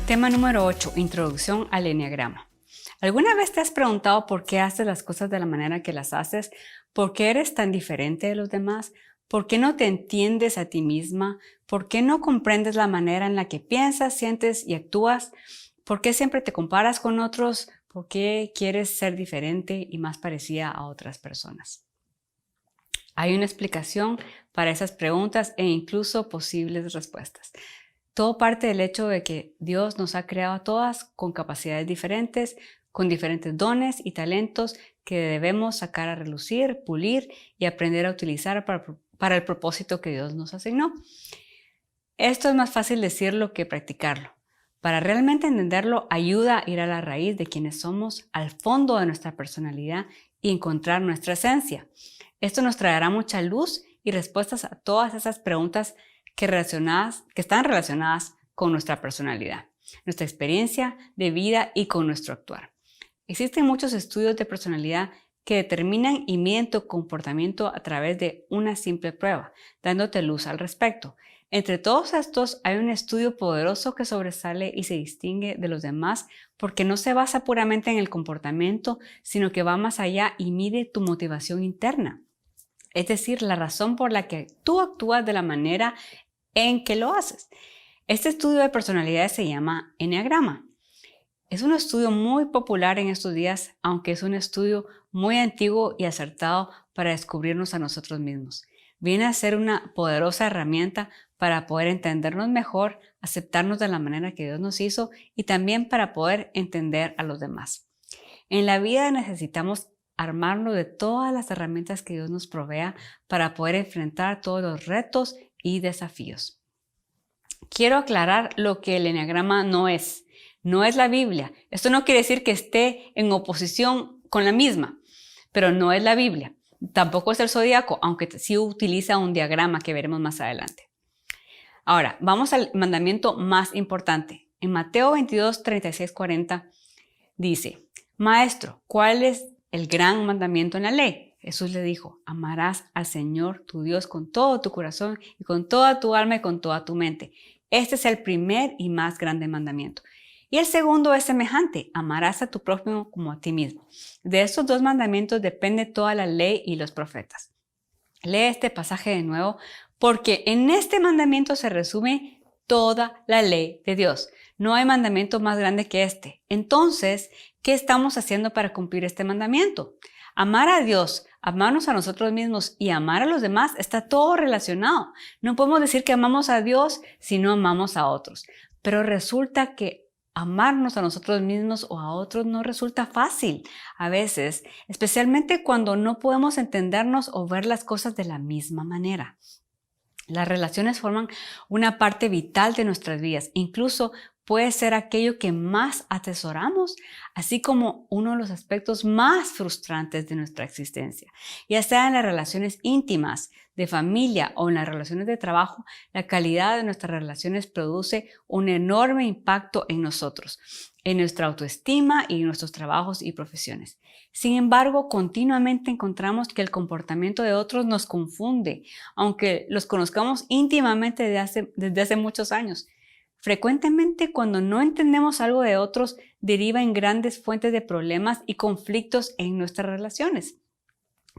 Tema número 8. Introducción al eneagrama. ¿Alguna vez te has preguntado por qué haces las cosas de la manera que las haces? ¿Por qué eres tan diferente de los demás? ¿Por qué no te entiendes a ti misma? ¿Por qué no comprendes la manera en la que piensas, sientes y actúas? ¿Por qué siempre te comparas con otros? ¿Por qué quieres ser diferente y más parecida a otras personas? Hay una explicación para esas preguntas e incluso posibles respuestas. Todo parte del hecho de que Dios nos ha creado a todas con capacidades diferentes, con diferentes dones y talentos que debemos sacar a relucir, pulir y aprender a utilizar para el propósito que Dios nos asignó. Esto es más fácil decirlo que practicarlo. Para realmente entenderlo, ayuda a ir a la raíz de quienes somos, al fondo de nuestra personalidad y encontrar nuestra esencia. Esto nos traerá mucha luz y respuestas a todas esas preguntas que están relacionadas con nuestra personalidad, nuestra experiencia de vida y con nuestro actuar. Existen muchos estudios de personalidad que determinan y miden tu comportamiento a través de una simple prueba, dándote luz al respecto. Entre todos estos hay un estudio poderoso que sobresale y se distingue de los demás porque no se basa puramente en el comportamiento, sino que va más allá y mide tu motivación interna. Es decir, la razón por la que tú actúas de la manera en que lo haces. Este estudio de personalidades se llama eneagrama. Es un estudio muy popular en estos días, aunque es un estudio muy antiguo y acertado para descubrirnos a nosotros mismos. Viene a ser una poderosa herramienta para poder entendernos mejor, aceptarnos de la manera que Dios nos hizo y también para poder entender a los demás. En la vida necesitamos armarnos de todas las herramientas que Dios nos provea para poder enfrentar todos los retos y desafíos. Quiero aclarar lo que el eneagrama no es. No es la Biblia. Esto no quiere decir que esté en oposición con la misma, pero no es la Biblia. Tampoco es el zodiaco, aunque sí utiliza un diagrama que veremos más adelante. Ahora, vamos al mandamiento más importante. En Mateo 22, 36, 40 dice: Maestro, ¿cuál es el gran mandamiento en la ley? Jesús le dijo: amarás al Señor tu Dios con todo tu corazón y con toda tu alma y con toda tu mente. Este es el primer y más grande mandamiento. Y el segundo es semejante: amarás a tu prójimo como a ti mismo. De estos dos mandamientos depende toda la ley y los profetas. Lee este pasaje de nuevo, porque en este mandamiento se resume toda la ley de Dios. No hay mandamiento más grande que este. Entonces, ¿qué estamos haciendo para cumplir este mandamiento? Amar a Dios, amarnos a nosotros mismos y amar a los demás está todo relacionado. No podemos decir que amamos a Dios si no amamos a otros. Pero resulta que amarnos a nosotros mismos o a otros no resulta fácil a veces, especialmente cuando no podemos entendernos o ver las cosas de la misma manera. Las relaciones forman una parte vital de nuestras vidas, incluso puede ser aquello que más atesoramos, así como uno de los aspectos más frustrantes de nuestra existencia. Ya sea en las relaciones íntimas, de familia o en las relaciones de trabajo, la calidad de nuestras relaciones produce un enorme impacto en nosotros, en nuestra autoestima y en nuestros trabajos y profesiones. Sin embargo, continuamente encontramos que el comportamiento de otros nos confunde, aunque los conozcamos íntimamente desde hace muchos años. Frecuentemente, cuando no entendemos algo de otros, deriva en grandes fuentes de problemas y conflictos en nuestras relaciones.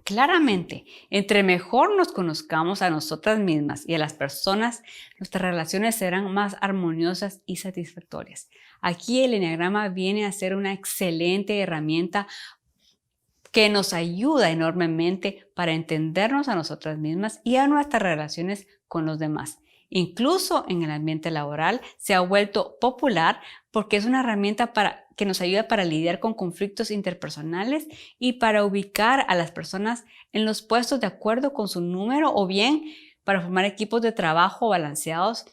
Claramente, entre mejor nos conozcamos a nosotras mismas y a las personas, nuestras relaciones serán más armoniosas y satisfactorias. Aquí el eneagrama viene a ser una excelente herramienta que nos ayuda enormemente para entendernos a nosotras mismas y a nuestras relaciones con los demás. Incluso en el ambiente laboral se ha vuelto popular porque es una herramienta que nos ayuda para lidiar con conflictos interpersonales y para ubicar a las personas en los puestos de acuerdo con su número o bien para formar equipos de trabajo balanceados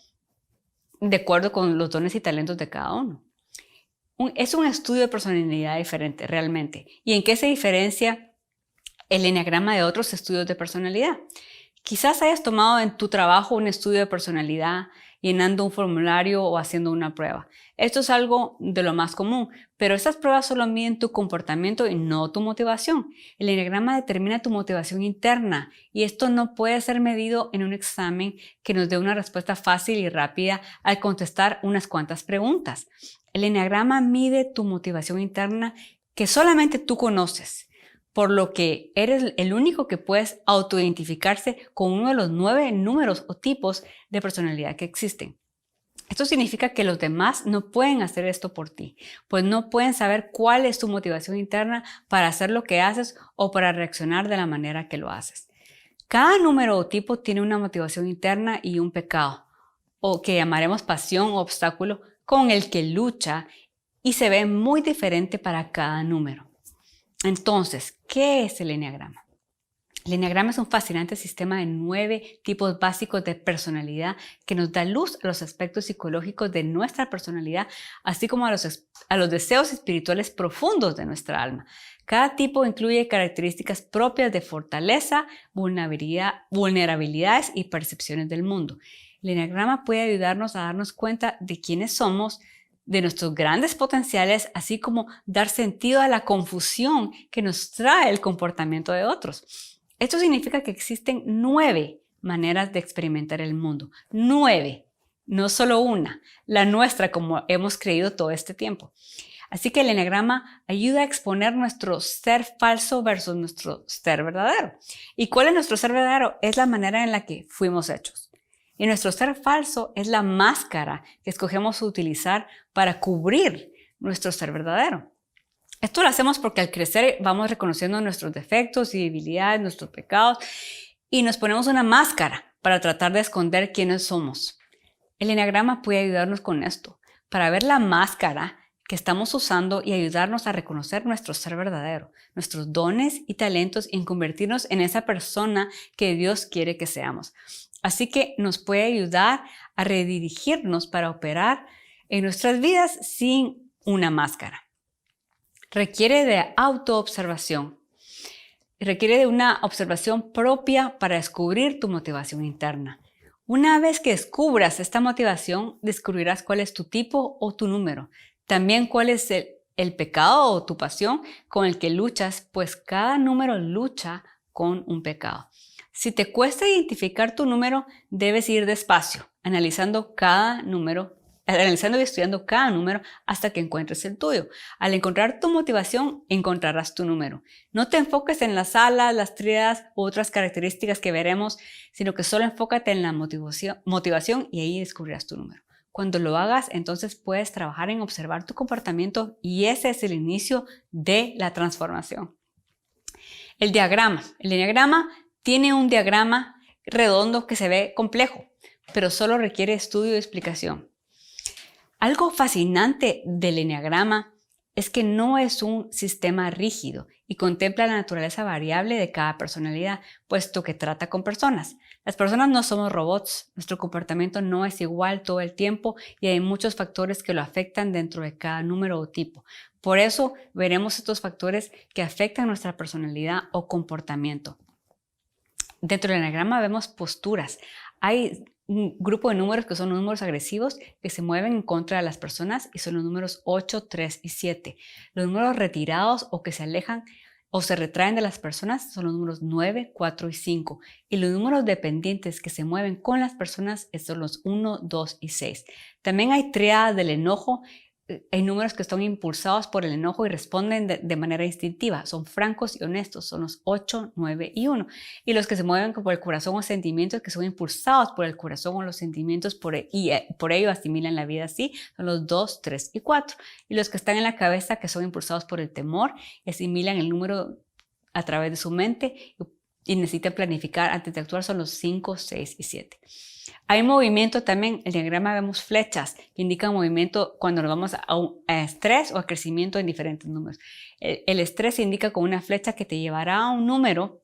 de acuerdo con los dones y talentos de cada uno. Es un estudio de personalidad diferente realmente. ¿Y en qué se diferencia el eneagrama de otros estudios de personalidad? Quizás hayas tomado en tu trabajo un estudio de personalidad llenando un formulario o haciendo una prueba. Esto es algo de lo más común, pero estas pruebas solo miden tu comportamiento y no tu motivación. El eneagrama determina tu motivación interna y esto no puede ser medido en un examen que nos dé una respuesta fácil y rápida al contestar unas cuantas preguntas. El eneagrama mide tu motivación interna que solamente tú conoces, por lo que eres el único que puedes autoidentificarse con uno de los 9 números o tipos de personalidad que existen. Esto significa que los demás no pueden hacer esto por ti, pues no pueden saber cuál es tu motivación interna para hacer lo que haces o para reaccionar de la manera que lo haces. Cada número o tipo tiene una motivación interna y un pecado, o que llamaremos pasión o obstáculo, con el que lucha y se ve muy diferente para cada número. Entonces, ¿qué es el eneagrama? El eneagrama es un fascinante sistema de 9 tipos básicos de personalidad que nos da luz a los aspectos psicológicos de nuestra personalidad, así como a los deseos espirituales profundos de nuestra alma. Cada tipo incluye características propias de fortaleza, vulnerabilidades y percepciones del mundo. El eneagrama puede ayudarnos a darnos cuenta de quiénes somos, de nuestros grandes potenciales, así como dar sentido a la confusión que nos trae el comportamiento de otros. Esto significa que existen 9 maneras de experimentar el mundo. 9, no solo una, la nuestra como hemos creído todo este tiempo. Así que el eneagrama ayuda a exponer nuestro ser falso versus nuestro ser verdadero. ¿Y cuál es nuestro ser verdadero? Es la manera en la que fuimos hechos. Y nuestro ser falso es la máscara que escogemos utilizar para cubrir nuestro ser verdadero. Esto lo hacemos porque al crecer vamos reconociendo nuestros defectos y debilidades, nuestros pecados, y nos ponemos una máscara para tratar de esconder quiénes somos. El eneagrama puede ayudarnos con esto, para ver la máscara que estamos usando y ayudarnos a reconocer nuestro ser verdadero, nuestros dones y talentos y convertirnos en esa persona que Dios quiere que seamos. Así que nos puede ayudar a redirigirnos para operar en nuestras vidas sin una máscara. Requiere de autoobservación. Requiere de una observación propia para descubrir tu motivación interna. Una vez que descubras esta motivación, descubrirás cuál es tu tipo o tu número. También cuál es el pecado o tu pasión con el que luchas, pues cada número lucha con un pecado. Si te cuesta identificar tu número, debes ir despacio, analizando y estudiando cada número hasta que encuentres el tuyo. Al encontrar tu motivación, encontrarás tu número. No te enfoques en las alas, las tríadas u otras características que veremos, sino que solo enfócate en la motivación y ahí descubrirás tu número. Cuando lo hagas, entonces puedes trabajar en observar tu comportamiento y ese es el inicio de la transformación. El diagrama. El eneagrama tiene un diagrama redondo que se ve complejo, pero solo requiere estudio y explicación. Algo fascinante del eneagrama es que no es un sistema rígido y contempla la naturaleza variable de cada personalidad, puesto que trata con personas. Las personas no somos robots, nuestro comportamiento no es igual todo el tiempo y hay muchos factores que lo afectan dentro de cada número o tipo. Por eso veremos estos factores que afectan nuestra personalidad o comportamiento. Dentro del eneagrama vemos posturas. Hay un grupo de números que son los números agresivos que se mueven en contra de las personas y son los números 8, 3 y 7. Los números retirados o que se alejan o se retraen de las personas son los números 9, 4 y 5. Y los números dependientes que se mueven con las personas son los 1, 2 y 6. También hay triadas del enojo. Hay números que están impulsados por el enojo y responden de manera instintiva. Son francos y honestos. Son los 8, 9 y 1. Y los que se mueven por el corazón o sentimientos que son impulsados por el corazón o los sentimientos y por ello asimilan la vida así son los 2, 3 y 4. Y los que están en la cabeza que son impulsados por el temor y asimilan el número a través de su mente y necesitan planificar antes de actuar son los 5, 6 y 7. Hay movimiento también, en el diagrama vemos flechas que indican movimiento cuando nos vamos a estrés o a crecimiento en diferentes números. El estrés indica con una flecha que te llevará a un número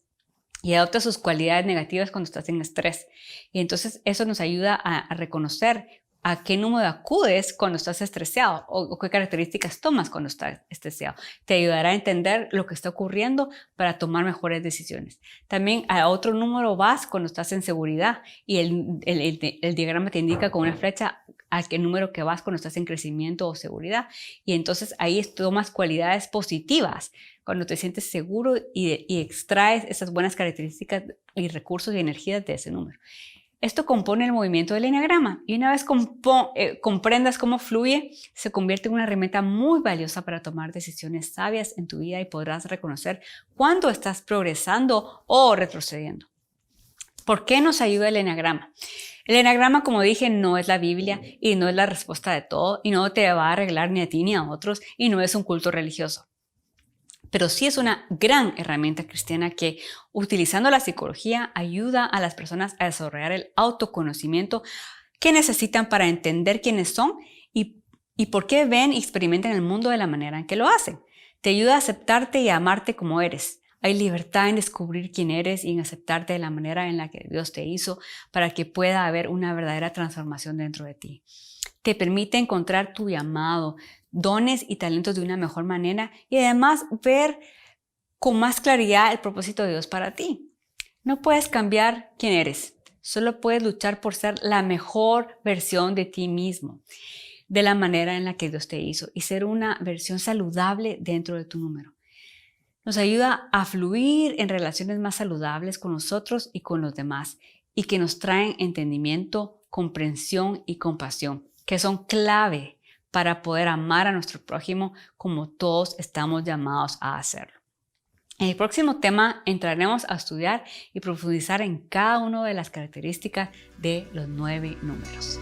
y adopta sus cualidades negativas cuando estás en estrés. Y entonces eso nos ayuda a reconocer a qué número acudes cuando estás estresado o qué características tomas cuando estás estresado. Te ayudará a entender lo que está ocurriendo para tomar mejores decisiones. También a otro número vas cuando estás en seguridad y el diagrama te indica con una flecha a qué número que vas cuando estás en crecimiento o seguridad. Y entonces ahí tomas cualidades positivas cuando te sientes seguro y extraes esas buenas características y recursos y energías de ese número. Esto compone el movimiento del eneagrama y una vez comprendas cómo fluye, se convierte en una herramienta muy valiosa para tomar decisiones sabias en tu vida y podrás reconocer cuándo estás progresando o retrocediendo. ¿Por qué nos ayuda el eneagrama? El eneagrama, como dije, no es la Biblia y no es la respuesta de todo y no te va a arreglar ni a ti ni a otros y no es un culto religioso. Pero sí es una gran herramienta cristiana que, utilizando la psicología, ayuda a las personas a desarrollar el autoconocimiento que necesitan para entender quiénes son y por qué ven y experimentan el mundo de la manera en que lo hacen. Te ayuda a aceptarte y a amarte como eres. Hay libertad en descubrir quién eres y en aceptarte de la manera en la que Dios te hizo para que pueda haber una verdadera transformación dentro de ti. Te permite encontrar tu llamado, dones y talentos de una mejor manera y además ver con más claridad el propósito de Dios para ti. No puedes cambiar quién eres, solo puedes luchar por ser la mejor versión de ti mismo, de la manera en la que Dios te hizo y ser una versión saludable dentro de tu número. Nos ayuda a fluir en relaciones más saludables con nosotros y con los demás y que nos traen entendimiento, comprensión y compasión, que son clave para poder amar a nuestro prójimo como todos estamos llamados a hacerlo. En el próximo tema entraremos a estudiar y profundizar en cada una de las características de los 9 números.